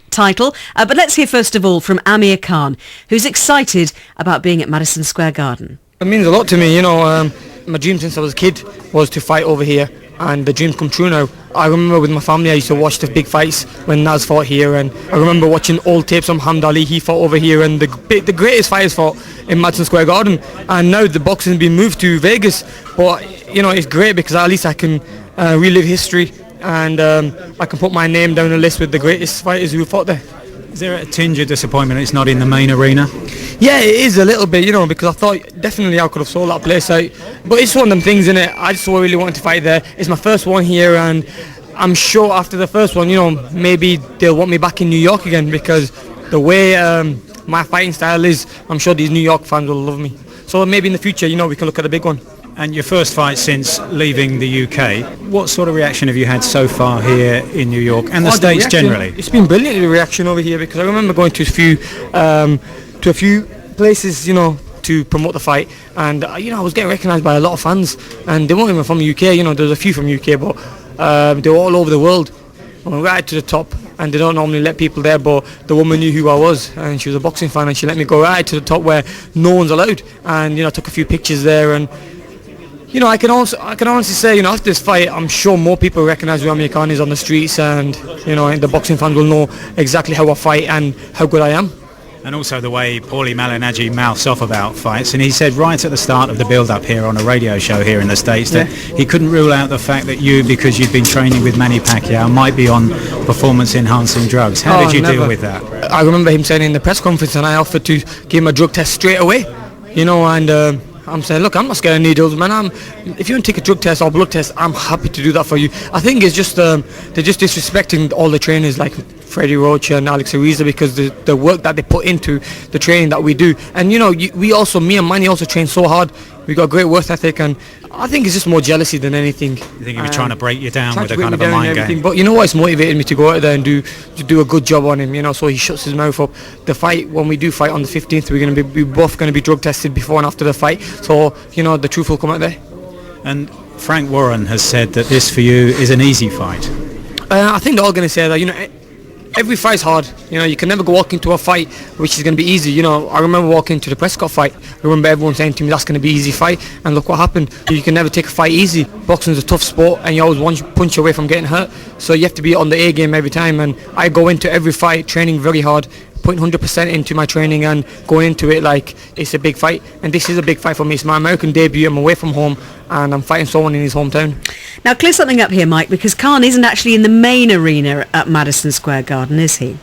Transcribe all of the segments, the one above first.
title. But let's hear first of all from Amir Khan, who's excited about being at Madison Square Garden. It means a lot to me, my dream since I was a kid was to fight over here, and the dream's come true now. I remember with my family I used to watch the big fights when Naz fought here, and I remember watching old tapes on Muhammad Ali. He fought over here, and the greatest fighters fought in Madison Square Garden, and now the boxing's been moved to Vegas. But it's great because at least I can relive history, and I can put my name down the list with the greatest fighters who fought there. Is there a tinge of disappointment it's not in the main arena? Yeah, it is a little bit, because I thought definitely I could have sold that place out. But it's one of them things, innit? I just really wanted to fight there. It's my first one here, and I'm sure after the first one, maybe they'll want me back in New York again, because the way my fighting style is, I'm sure these New York fans will love me. So maybe in the future, we can look at a big one. And your first fight since leaving the UK, what sort of reaction have you had so far here in New York and the States generally? It's been brilliant, the reaction over here, because I remember going to a few places, to promote the fight, and I was getting recognised by a lot of fans, and they weren't even from the UK. There's a few from UK, but they were all over the world. I went right to the top, and they don't normally let people there, but the woman knew who I was, and she was a boxing fan, and she let me go right to the top where no one's allowed, and I took a few pictures there, and I can honestly say, after this fight, I'm sure more people recognise who Amir Khan is on the streets, and the boxing fans will know exactly how I fight and how good I am. And also the way Paulie Malignaggi mouths off about fights, and he said right at the start of the build-up here on a radio show here in the States that he couldn't rule out the fact that you, because you'd been training with Manny Pacquiao, might be on performance-enhancing drugs. How did you deal with that? I remember him saying in the press conference, and I offered to give him a drug test straight away, and I'm saying, look, I'm not scared of needles, man. If you want to take a drug test or blood test, I'm happy to do that for you. I think it's just they're just disrespecting all the trainers like Freddie Roach and Alex Ariza, because the work that they put into the training that we do. And me and Manny also train so hard. We got a great work ethic, and I think it's just more jealousy than anything. You think he was trying to break you down with a kind of a mind game? But you know what? It's motivated me to go out there and do a good job on him. So he shuts his mouth up. The fight, when we do fight on the 15th, we're both going to be drug tested before and after the fight. So the truth will come out there. And Frank Warren has said that this for you is an easy fight. I think they're all going to say that. Every fight's hard. You can never go walk into a fight which is going to be easy. I remember walking into the Prescott fight. I remember everyone saying to me, that's going to be an easy fight. And look what happened. You can never take a fight easy. Boxing's a tough sport, and you always one punch away from getting hurt. So you have to be on the A game every time. And I go into every fight training very hard, putting 100% into my training and going into it like it's a big fight. And this is a big fight for me. It's my American debut. I'm away from home, and I'm fighting someone in his hometown. Now clear something up here, Mike, because Khan isn't actually in the main arena at Madison Square Garden, is he?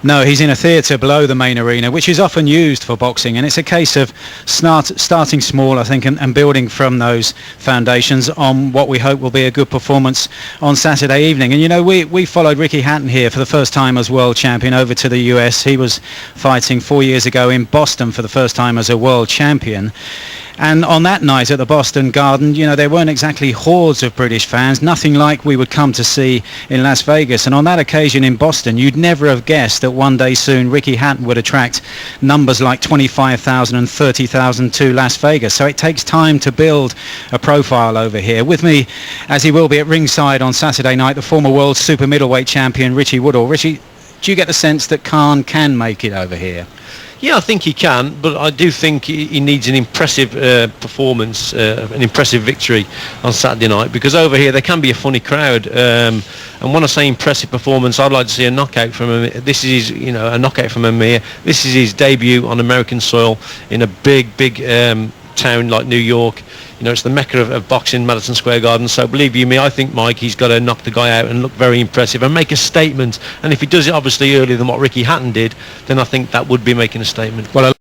No, he's in a theatre below the main arena, which is often used for boxing, and it's a case of starting small, I think, and building from those foundations on what we hope will be a good performance on Saturday evening. And we followed Ricky Hatton here for the first time as world champion over to the US. He was fighting 4 years ago in Boston for the first time as a world champion. And on that night at the Boston Garden, there weren't exactly hordes of British fans, nothing like we would come to see in Las Vegas. And on that occasion in Boston, you'd never have guessed that one day soon Ricky Hatton would attract numbers like 25,000 and 30,000 to Las Vegas. So it takes time to build a profile over here. With me, as he will be at ringside on Saturday night, the former world super middleweight champion Richie Woodall. Richie, do you get the sense that Khan can make it over here? Yeah, I think he can, but I do think he needs an impressive performance, an impressive victory on Saturday night, because over here they can be a funny crowd. And when I say impressive performance, I'd like to see a knockout from him. This is a knockout from Amir. This is his debut on American soil in a big town like New York. It's the mecca of boxing, Madison Square Garden. So believe you me, I think, Mike, he's got to knock the guy out and look very impressive and make a statement. And if he does it obviously earlier than what Ricky Hatton did, then I think that would be making a statement. Well,